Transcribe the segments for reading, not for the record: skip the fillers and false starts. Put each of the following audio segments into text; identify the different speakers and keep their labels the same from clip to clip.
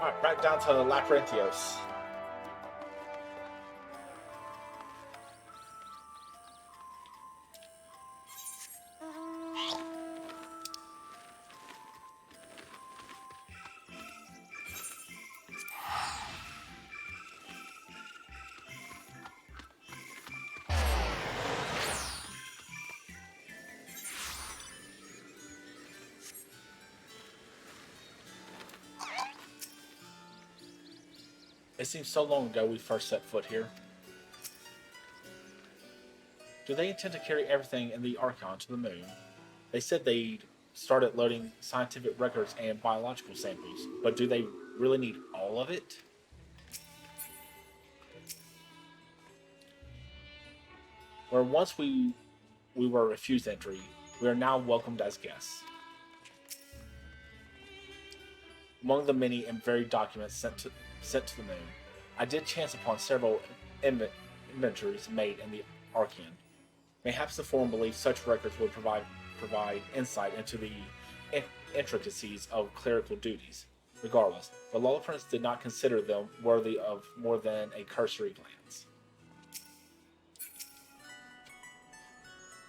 Speaker 1: Alright, back down to Labyrinthos. It seems so long ago we first set foot here. Do they intend to carry everything in the Archon to the moon? They said they'd started loading scientific records and biological samples, but do they really need all of it? Where once we were refused entry, we are now welcomed as guests. Among the many and varied documents sent to the moon, I did chance upon several inventories made in the Archean. Perhaps the Forum believed such records would provide insight into the intricacies of clerical duties. Regardless, the Lullaprince did not consider them worthy of more than a cursory glance.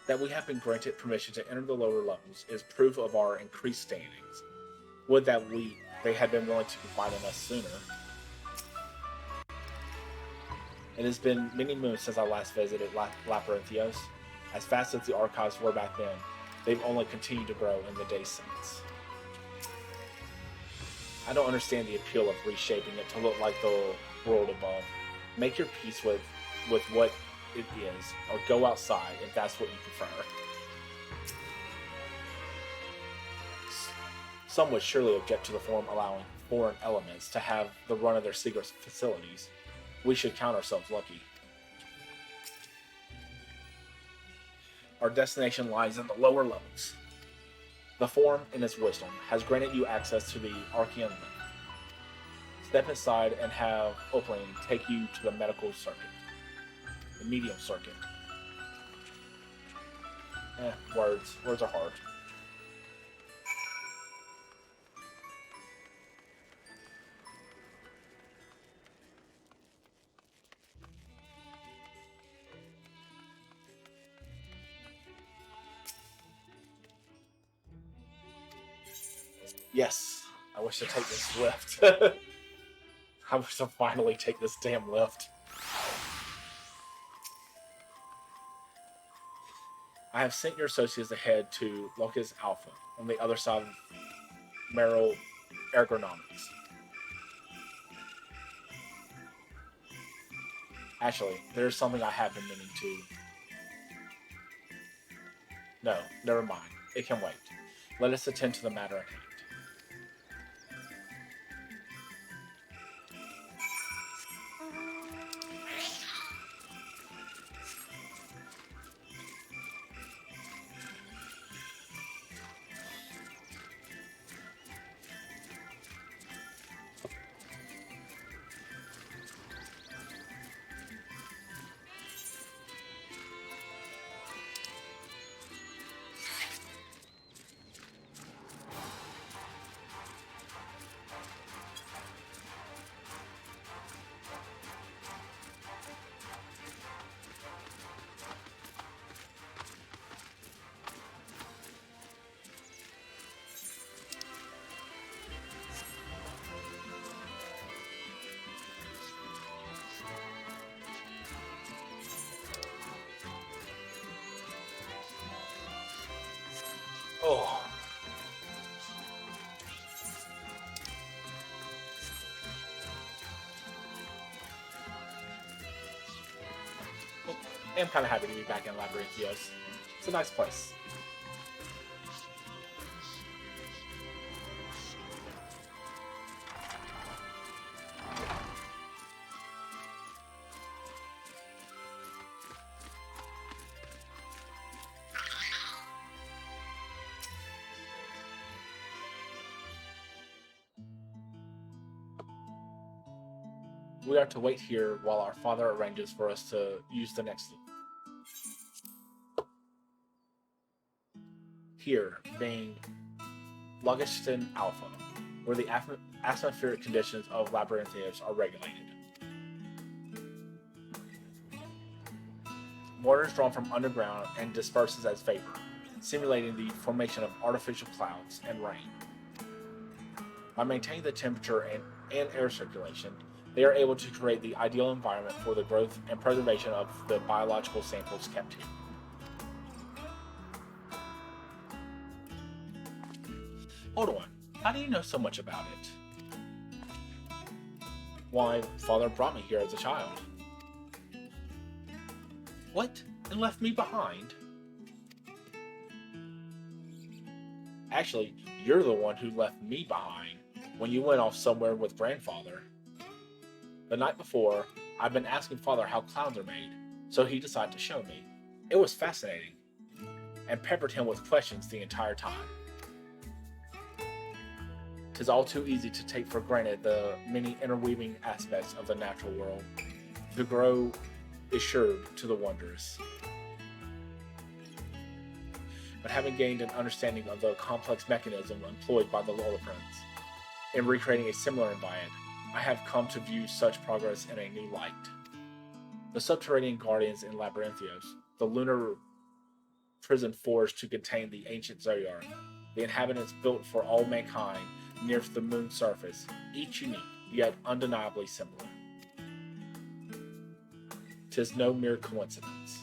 Speaker 1: That we have been granted permission to enter the lower levels is proof of our increased standings. Would that they had been willing to provide us sooner. It has been many moons since I last visited Labyrinthos. As fast as the archives were back then, they've only continued to grow in the days since. I don't understand the appeal of reshaping it to look like the world above. Make your peace with what it is, or go outside if that's what you prefer. Some would surely object to the Forum allowing foreign elements to have the run of their secret facilities. We should count ourselves lucky. Our destination lies in the lower levels. The Forum, in its wisdom, has granted you access to the Archean link. Step inside and have Opaline take you to the medical circuit. The medium circuit. Words. Words are hard. Yes, I wish to take this lift. I wish to finally take this damn lift. I have sent your associates ahead to Locus Alpha on the other side of Merrill Ergonomics. Actually, there's something I have been meaning to. No, never mind. It can wait. Let us attend to the matter at hand. Oh. I'm kind of happy to be back in Labyrinthos. It's a nice place. We are to wait here while our father arranges for us to use the next loop. Here, being Logiston Alpha, where the atmospheric conditions of Labyrinthios are regulated. Water is drawn from underground and disperses as vapor, simulating the formation of artificial clouds and rain. By maintaining the temperature and air circulation, they are able to create the ideal environment for the growth and preservation of the biological samples kept here. Hold on, how do you know so much about it? Why, Father brought me here as a child. What? And left me behind? Actually, you're the one who left me behind when you went off somewhere with grandfather. The night before, I'd been asking Father how clouds are made, so he decided to show me. It was fascinating, and peppered him with questions the entire time. 'Tis all too easy to take for granted the many interweaving aspects of the natural world. The grow is sure to the wondrous. But having gained an understanding of the complex mechanism employed by the Lolliprins in recreating a similar environment, I have come to view such progress in a new light. The subterranean guardians in Labyrinthios, the lunar prison forged to contain the ancient Zoyar, the inhabitants built for all mankind near the moon's surface, each unique, yet undeniably similar. 'Tis no mere coincidence.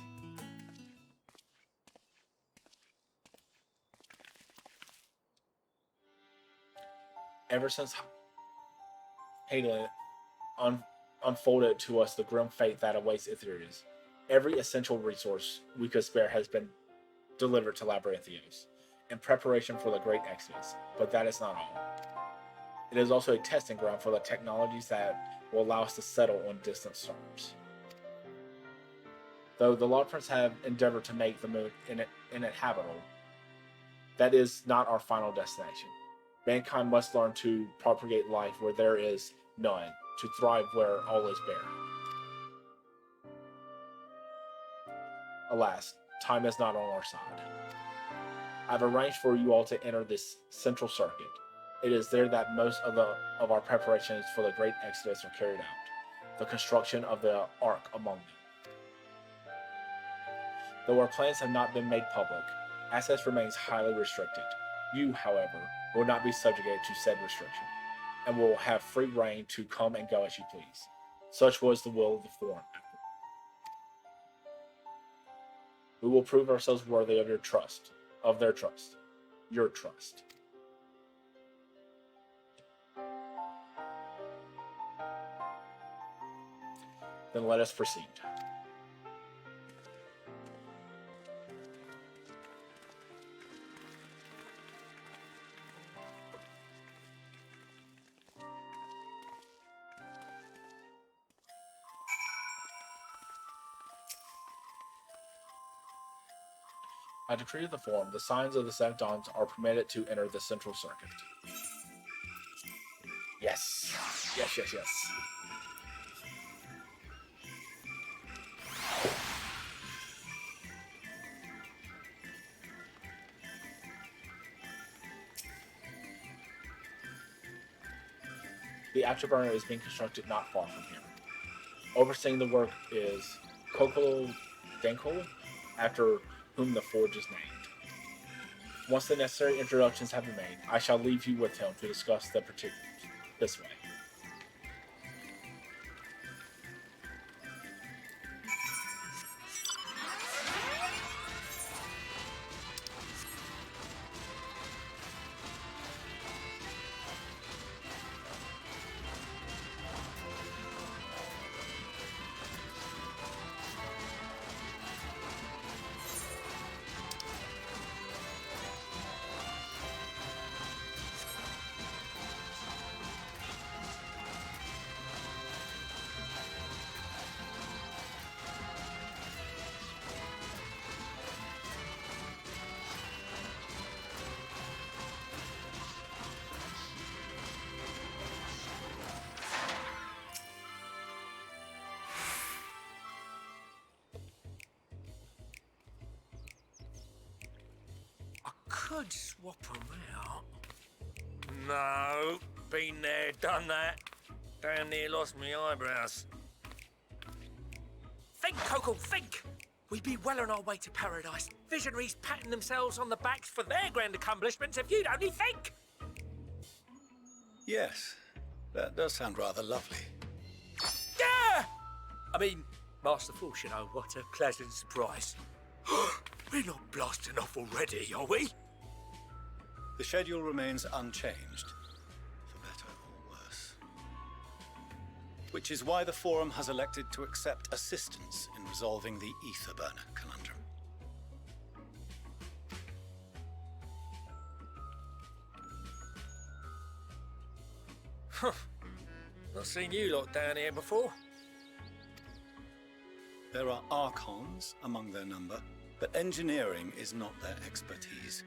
Speaker 1: Ever since Halen unfolded to us the grim fate that awaits Itherius, every essential resource we could spare has been delivered to Labyrinthios in preparation for the Great Exodus, but that is not all. It is also a testing ground for the technologies that will allow us to settle on distant stars. Though the Lolliprins have endeavored to make the moon uninhabitable, that is not our final destination. Mankind must learn to propagate life where there is none, to thrive where all is bare. Alas, time is not on our side. I've arranged for you all to enter this central circuit. It is there that most of our preparations for the Great Exodus are carried out, the construction of the Ark among them. Though our plans have not been made public, access remains highly restricted. You, however, will not be subjugated to said restriction, and will have free reign to come and go as you please. Such was the will of the Forum. We will prove ourselves worthy of your trust, your trust. Then let us proceed. By decree of the Forum, the signs of the Seventh Dawns are permitted to enter the central circuit. Yes. Yes, yes, yes. The afterburner is being constructed not far from here. Overseeing the work is Kokolo Denko, after whom the forge is named. Once the necessary introductions have been made, I shall leave you with him to discuss the particulars. This way.
Speaker 2: Could swap them out. No. Been there, done that. Damn near lost me eyebrows. Think, Coco, think! We'd be well on our way to paradise. Visionaries patting themselves on the backs for their grand accomplishments if you'd only think!
Speaker 3: Yes, that does sound rather lovely.
Speaker 2: Yeah! I mean, masterful, you know, what a pleasant surprise. We're not blasting off already, are we?
Speaker 3: The schedule remains unchanged, for better or worse. Which is why the Forum has elected to accept assistance in resolving the ether burner conundrum.
Speaker 2: Huh. Not seen you lot down here before.
Speaker 3: There are archons among their number, but engineering is not their expertise.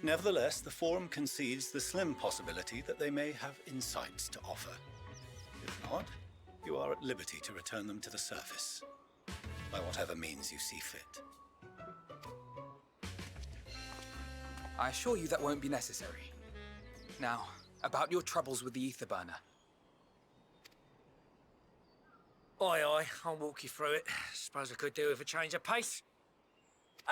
Speaker 3: Nevertheless, the Forum concedes the slim possibility that they may have insights to offer. If not, you are at liberty to return them to the surface, by whatever means you see fit.
Speaker 4: I assure you that won't be necessary. Now, about your troubles with the ether burner.
Speaker 2: Aye, I'll walk you through it. Suppose I could do with a change of pace.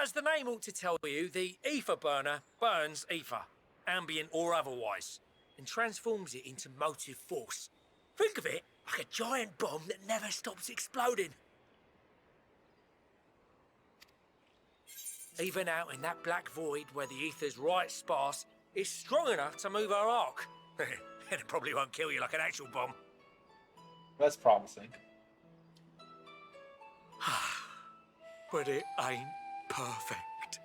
Speaker 2: As the name ought to tell you, the ether burner burns ether, ambient or otherwise, and transforms it into motive force. Think of it like a giant bomb that never stops exploding. Even out in that black void where the ether's right sparse, it's strong enough to move our arc. And it probably won't kill you like an actual bomb.
Speaker 1: That's promising.
Speaker 2: But it ain't perfect.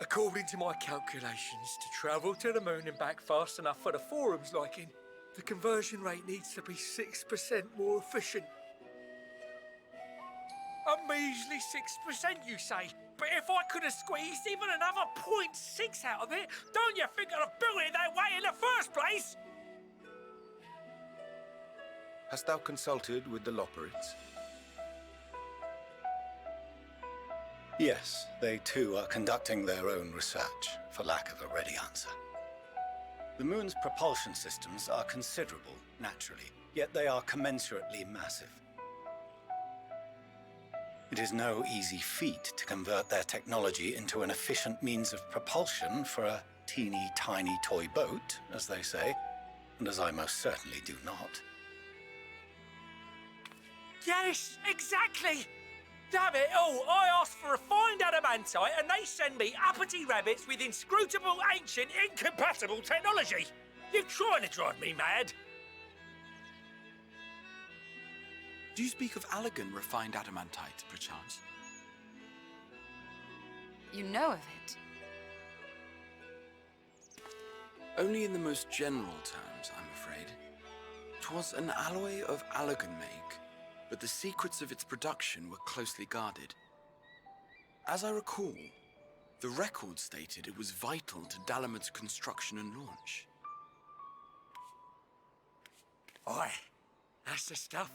Speaker 2: According to my calculations, to travel to the moon and back fast enough for the Forum's liking, the conversion rate needs to be 6% more efficient. A measly 6%, you say? But if I could have squeezed even another 0.6 out of it, don't you think I'd have built it that way in the first place?
Speaker 5: Hast thou consulted with the Loperids?
Speaker 3: Yes, they too are conducting their own research, for lack of a ready answer. The moon's propulsion systems are considerable, naturally, yet they are commensurately massive. It is no easy feat to convert their technology into an efficient means of propulsion for a teeny tiny toy boat, as they say, and as I most certainly do not.
Speaker 2: Yes, exactly! Damn it all, I asked for refined adamantite and they send me uppity rabbits with inscrutable, ancient, incompatible technology! You're trying to drive me mad!
Speaker 4: Do you speak of Allegan refined adamantite, perchance?
Speaker 6: You know of it?
Speaker 4: Only in the most general terms, I'm afraid. 'Twas an alloy of Allegan make, but the secrets of its production were closely guarded. As I recall, the record stated it was vital to Dalamud's construction and launch.
Speaker 2: Aye, that's the stuff.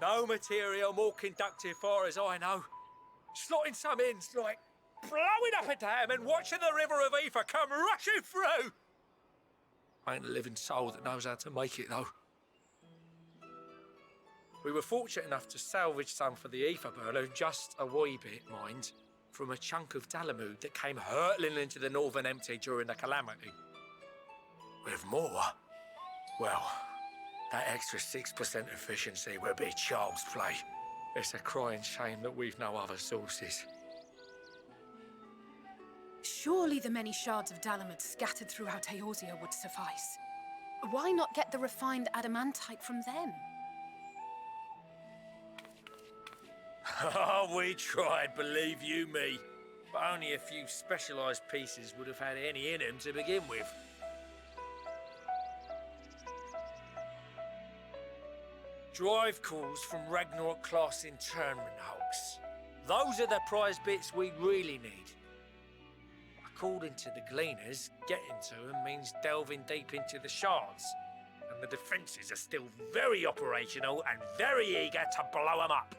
Speaker 2: No material more conductive far as I know. Slotting some in's like blowing up a dam and watching the river of ether come rushing through. Ain't a living soul that knows how to make it though. We were fortunate enough to salvage some for the ether burner, just a wee bit, mind, from a chunk of Dalamud that came hurtling into the Northern Empty during the calamity. With more, well, that extra 6% efficiency would be child's play. It's a crying shame that we've no other sources.
Speaker 6: Surely the many shards of Dalamud scattered throughout Eorzea would suffice. Why not get the refined adamantite from them?
Speaker 2: Oh, we tried, believe you me. But only a few specialised pieces would have had any in them to begin with. Drive calls from Ragnarok-class internment hulks. Those are the prize bits we really need. According to the Gleaners, getting to them means delving deep into the shards. And the defences are still very operational and very eager to blow them up.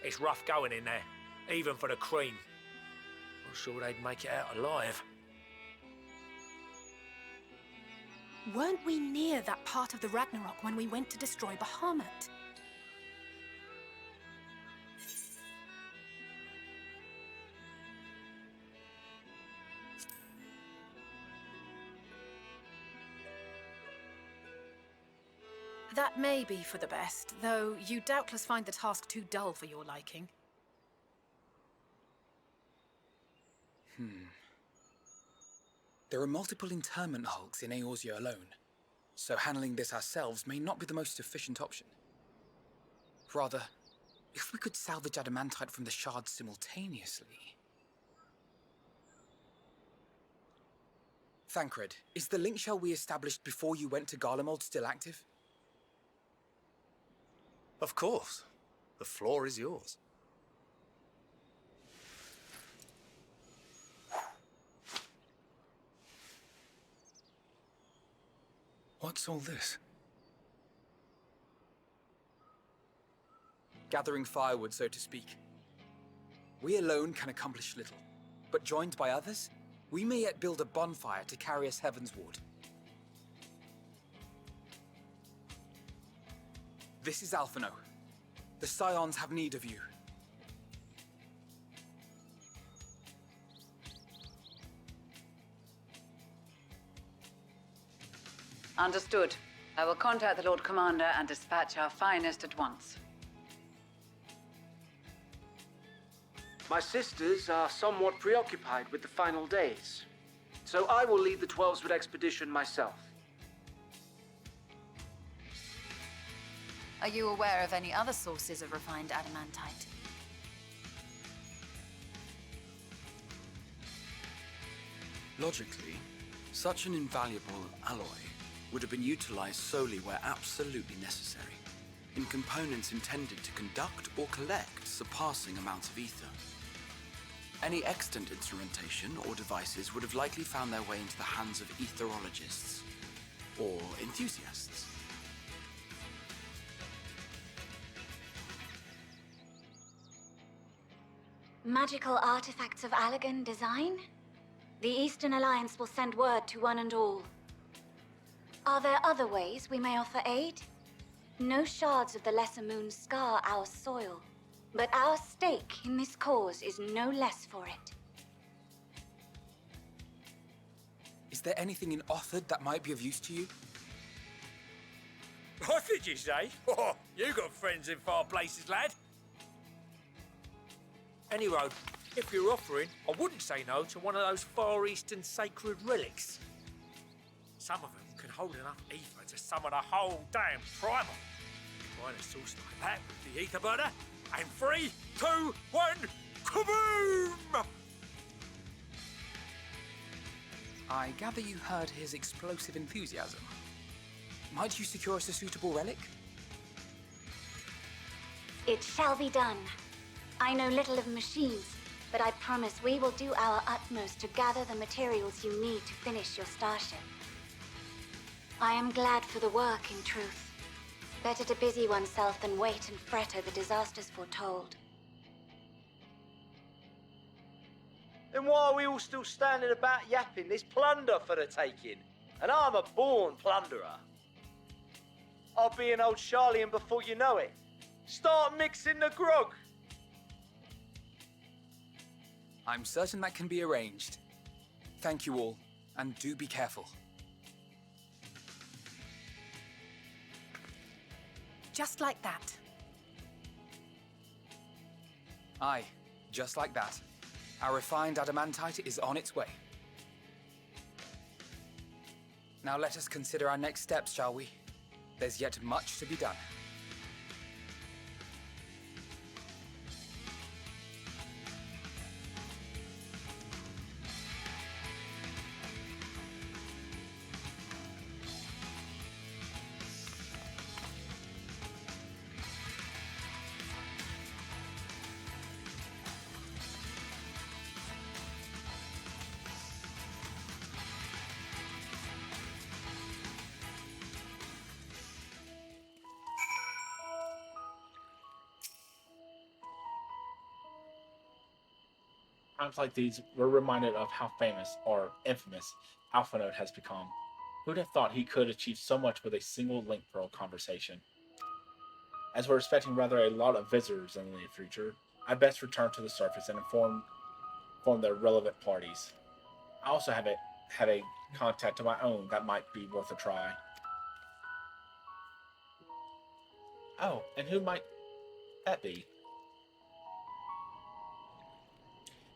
Speaker 2: It's rough going in there, even for the cream. sure they'd make it out alive.
Speaker 6: Weren't we near that part of the Ragnarok when we went to destroy Bahamut? That may be for the best, though you doubtless find the task too dull for your liking.
Speaker 7: There are multiple internment hulks in Eorzea alone, so handling this ourselves may not be the most efficient option. Rather, if we could salvage adamantite from the shards simultaneously... Thancred, is the link shell we established before you went to Garlemald still active?
Speaker 8: Of course. The floor is yours.
Speaker 3: What's all this?
Speaker 7: Gathering firewood, so to speak. We alone can accomplish little, but joined by others, we may yet build a bonfire to carry us heavensward. This is Alphino. The Scions have need of you.
Speaker 9: Understood. I will contact the Lord Commander and dispatch our finest at once.
Speaker 10: My sisters are somewhat preoccupied with the final days, so I will lead the 12-Sword expedition myself.
Speaker 11: Are you aware of any other sources of refined adamantite?
Speaker 4: Logically, such an invaluable alloy would have been utilized solely where absolutely necessary, in components intended to conduct or collect surpassing amounts of ether. Any extant instrumentation or devices would have likely found their way into the hands of etherologists or enthusiasts.
Speaker 12: Magical artifacts of Allagan design? The Eastern Alliance will send word to one and all. Are there other ways we may offer aid? No shards of the Lesser Moon scar our soil, but our stake in this cause is no less for it.
Speaker 7: Is there anything in Othard that might be of use to you?
Speaker 2: What did you say? Oh, you got friends in far places, lad. Anyway, if you're offering, I wouldn't say no to one of those Far Eastern sacred relics. Some of them can hold enough ether to summon a whole damn primal. Combine a source like that with the ether burner, and 3, 2, 1, kaboom!
Speaker 7: I gather you heard his explosive enthusiasm. Might you secure us a suitable relic?
Speaker 12: It shall be done. I know little of machines, but I promise we will do our utmost to gather the materials you need to finish your starship. I am glad for the work, in truth. Better to busy oneself than wait and fret over disasters foretold.
Speaker 10: Then why are we all still standing about yapping? There's plunder for the taking, and I'm a born plunderer. I'll be an old Charlian before you know it. Start mixing the grog.
Speaker 7: I'm certain that can be arranged. Thank you all, and do be careful.
Speaker 6: Just like that.
Speaker 7: Aye, just like that. Our refined adamantite is on its way. Now let us consider our next steps, shall we? There's yet much to be done.
Speaker 1: Times like these, we're reminded of how famous or infamous Alpha Node has become. Who'd have thought he could achieve so much with a single link pearl conversation? As we're expecting rather a lot of visitors in the near future, I best return to the surface and inform the relevant parties. I also have a contact of my own that might be worth a try. Oh, and who might that be?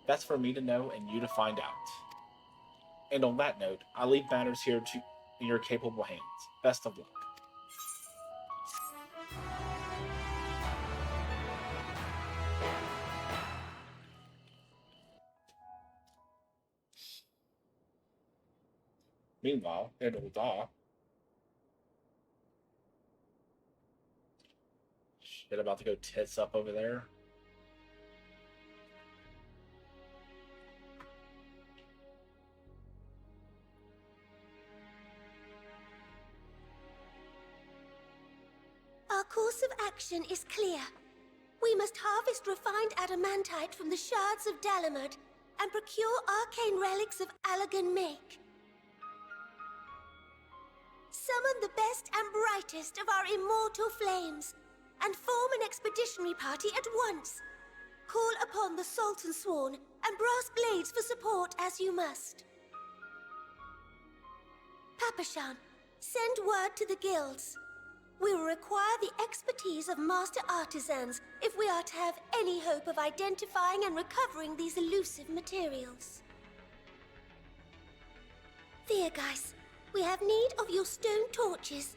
Speaker 1: That's for me to know and you to find out. And on that note, I leave matters here in your capable hands. Best of luck. Meanwhile, in Ul'dah, shit about to go tits up over there.
Speaker 13: Our course of action is clear. We must harvest refined adamantite from the shards of Dalamud and procure arcane relics of Allagan make. Summon the best and brightest of our immortal flames and form an expeditionary party at once. Call upon the Sultan Sworn and Brass Blades for support as you must. Papashan, send word to the guilds. We will require the expertise of master artisans if we are to have any hope of identifying and recovering these elusive materials. Thiergeist, we have need of your stone torches.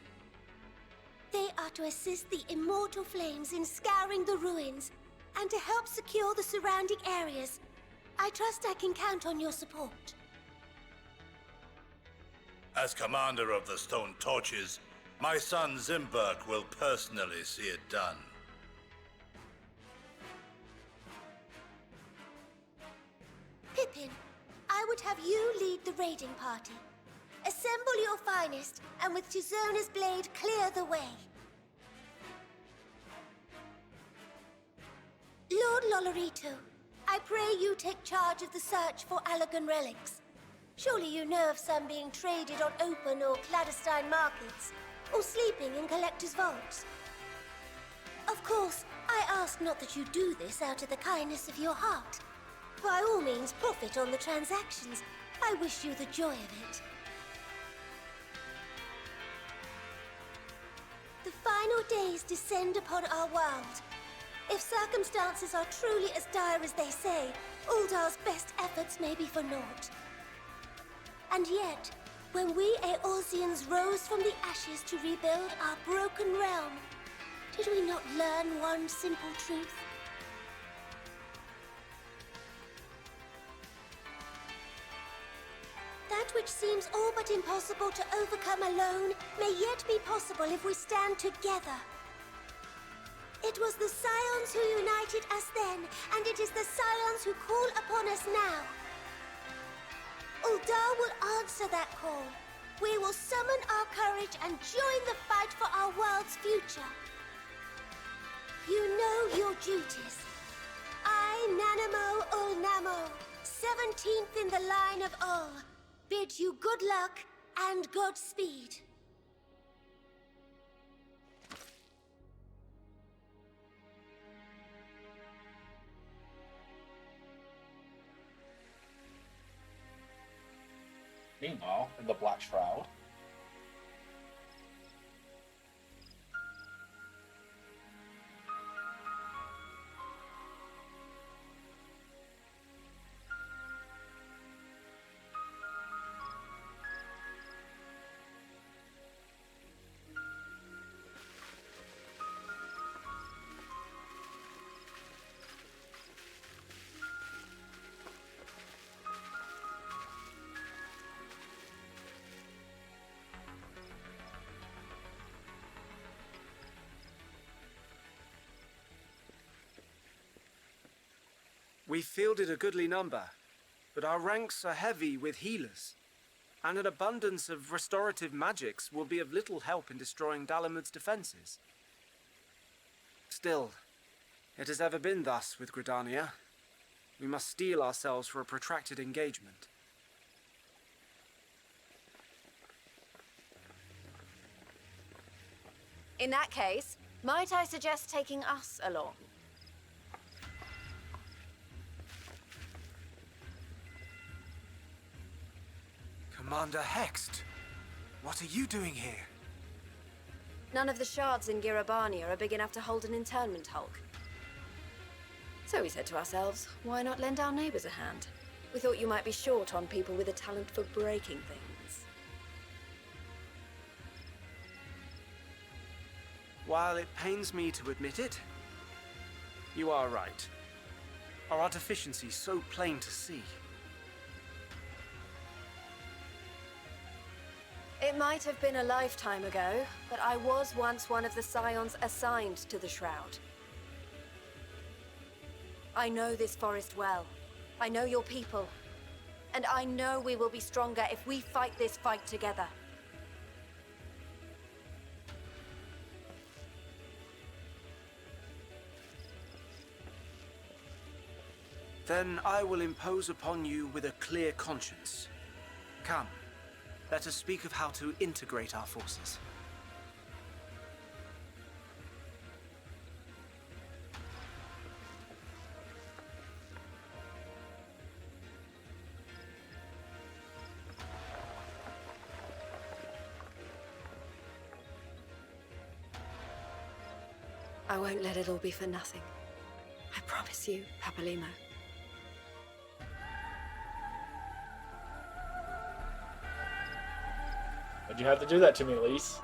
Speaker 13: They are to assist the immortal flames in scouring the ruins and to help secure the surrounding areas. I trust I can count on your support.
Speaker 14: As commander of the Stone Torches, my son Zimberk will personally see it done.
Speaker 13: Pippin, I would have you lead the raiding party. Assemble your finest, and with Tizona's blade, clear the way. Lord Lolorito, I pray you take charge of the search for Allagan relics. Surely you know of some being traded on open or clandestine markets, or sleeping in collectors' vaults. Of course, I ask not that you do this out of the kindness of your heart. By all means, profit on the transactions. I wish you the joy of it. The final days descend upon our world. If circumstances are truly as dire as they say, Ul'dah's best efforts may be for naught. And yet, when we Eorzeans rose from the ashes to rebuild our broken realm, did we not learn one simple truth? That which seems all but impossible to overcome alone may yet be possible if we stand together. It was the Scions who united us then, and it is the Scions who call upon us now. Ul'dah will answer that call. We will summon our courage and join the fight for our world's future. You know your duties. I, Nanamo Ul'Namo, 17th in the line of Ul, bid you good luck and Godspeed.
Speaker 1: Meanwhile, in the Black Shroud,
Speaker 15: We fielded a goodly number, but our ranks are heavy with healers, and an abundance of restorative magics will be of little help in destroying Dalamud's defenses. Still, it has ever been thus with Gridania. We must steel ourselves for a protracted engagement.
Speaker 16: In that case, might I suggest taking us along?
Speaker 15: Commander Hext, what are you doing here?
Speaker 16: None of the shards in Girabania are big enough to hold an internment hulk. So we said to ourselves, why not lend our neighbors a hand? We thought you might be short on people with a talent for breaking things.
Speaker 15: While it pains me to admit it, you are right. Our deficiencies so plain to see.
Speaker 16: It might have been a lifetime ago, but I was once one of the Scions assigned to the Shroud. I know this forest well. I know your people. And I know we will be stronger if we fight this fight together.
Speaker 15: Then I will impose upon you with a clear conscience. Come, let us speak of how to integrate our forces.
Speaker 16: I won't let it all be for nothing. I promise you, Papalimo.
Speaker 1: Why'd you have to do that to me, Elise?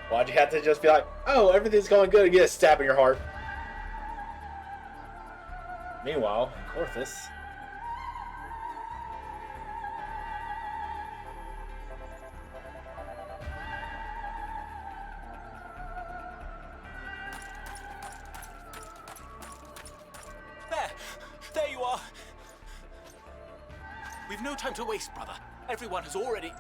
Speaker 1: Why'd you have to just be like, oh, everything's going good and get a stab in your heart? Meanwhile, in Corthus...
Speaker 17: There you are! We've no time to waste, brother. Everyone has already...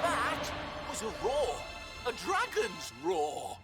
Speaker 17: That was a roar! A dragon's roar!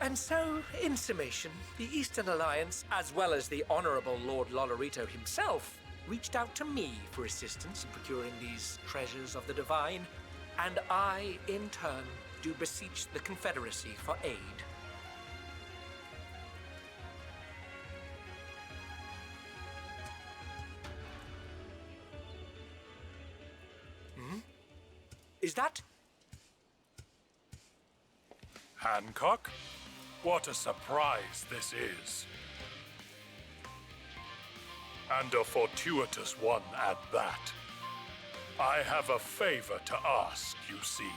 Speaker 2: And so, in summation, the Eastern Alliance, as well as the Honorable Lord Lolorito himself, reached out to me for assistance in procuring these treasures of the divine, and I, in turn, do beseech the Confederacy for aid. Is that...
Speaker 18: Hancock? What a surprise this is. And a fortuitous one at that. I have a favor to ask, you see.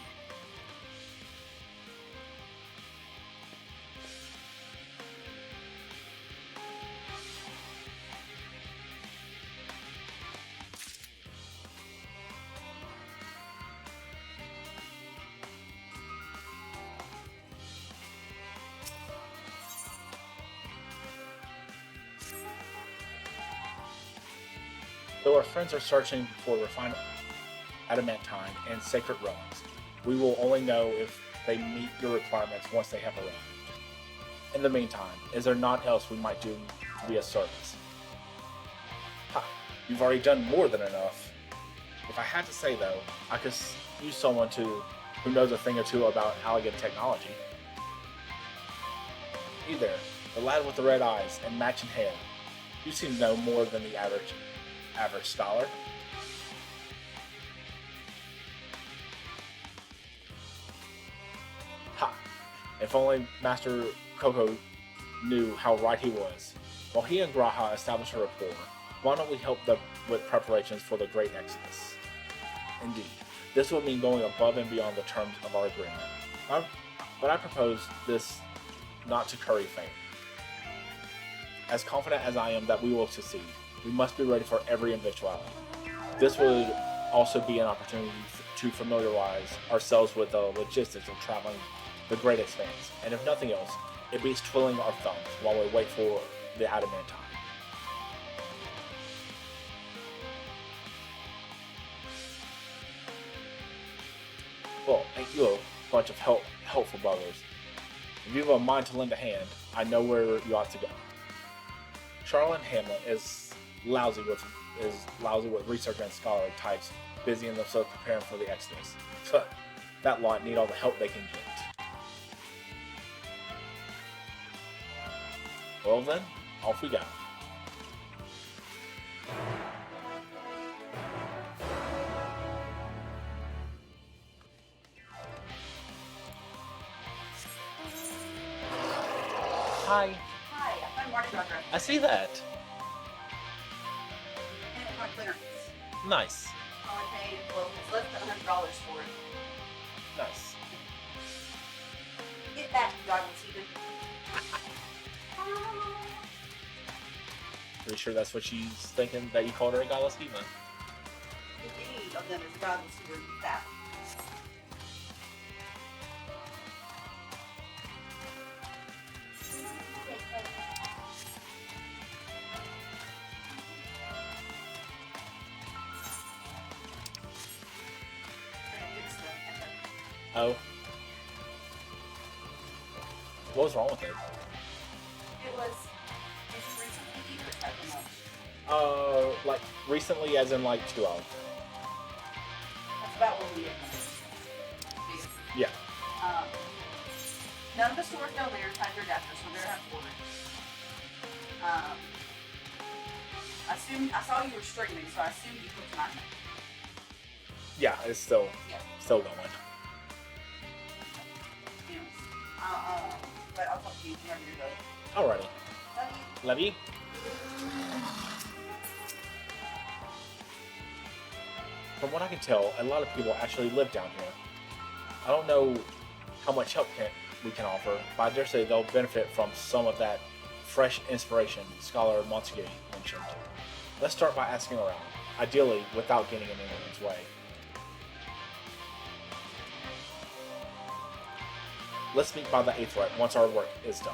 Speaker 1: Though our friends are searching for refined adamantine and sacred relics, we will only know if they meet your requirements once they have arrived. In the meantime, is there naught else we might do to be of service? Ha! You've already done more than enough. If I had to say, though, I could use someone who knows a thing or two about Allegan technology. You there, the lad with the red eyes and matching hair. You seem to know more than the average scholar. Ha! If only Master Coco knew how right he was. While he and Graha establish a rapport, why don't we help them with preparations for the Great Exodus? Indeed, this would mean going above and beyond the terms of our agreement. But I propose this not to curry fame. As confident as I am that we will succeed, we must be ready for every eventuality. This would also be an opportunity to familiarize ourselves with the logistics of traveling the great expanse, and if nothing else, it beats twiddling our thumbs while we wait for the adamantine. Well, ain't you a bunch of helpful brothers? If you have a mind to lend a hand, I know where you ought to go. Charlotte Hamlet is lousy with research and scholarly types, busying themselves preparing for the Exodus. But that lot need all the help they can get. Well then, off we go. Hi.
Speaker 19: Hi, I'm Marty Rucker.
Speaker 1: I see that.
Speaker 19: And it's on clearance.
Speaker 1: Nice.
Speaker 19: Only paid, well, it's less than $100 for it.
Speaker 1: Nice.
Speaker 19: Get back, you dog Steven.
Speaker 1: Pretty sure that's what she's thinking, that you called her a godless diva.
Speaker 19: Indeed, of them is God Steven fat.
Speaker 1: Oh. What was wrong with it?
Speaker 19: It was, is it recently or type of much?
Speaker 1: Like recently, as in like 2 hours.
Speaker 19: That's about what we did.
Speaker 1: Yeah.
Speaker 19: None of the stores down there had your adapter, so they're have ordered. I saw you were streaming, so I assumed you put tonight.
Speaker 1: Yeah, it's still going.
Speaker 19: But I'll talk to you whenever you're done.
Speaker 1: Alrighty. Love you. From what I can tell, a lot of people actually live down here. I don't know how much help we can offer, but I dare say they'll benefit from some of that fresh inspiration Scholar Montague mentioned. Let's start by asking around, ideally without getting in anyone's way. Let's meet by the Aetheryte once our work is done.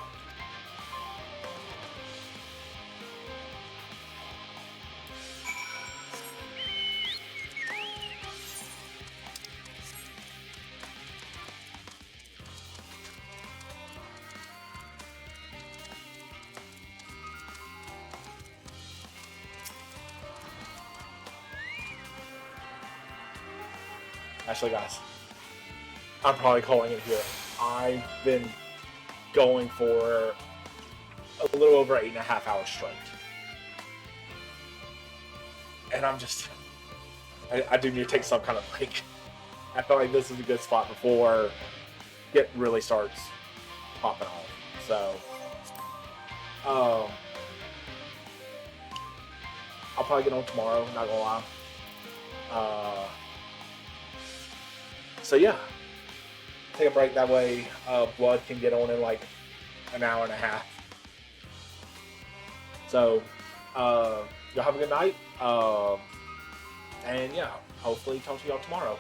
Speaker 1: Actually, guys, I'm probably calling it here. I've been going for a little over 8.5 hours straight. And I'm just... I do need to take some kind of break. I feel like this is a good spot before it really starts popping off. So... I'll probably get on tomorrow, not gonna lie. So yeah. Take a break, that way Blood can get on in like an hour and a half. So, y'all have a good night. And yeah, hopefully talk to y'all tomorrow.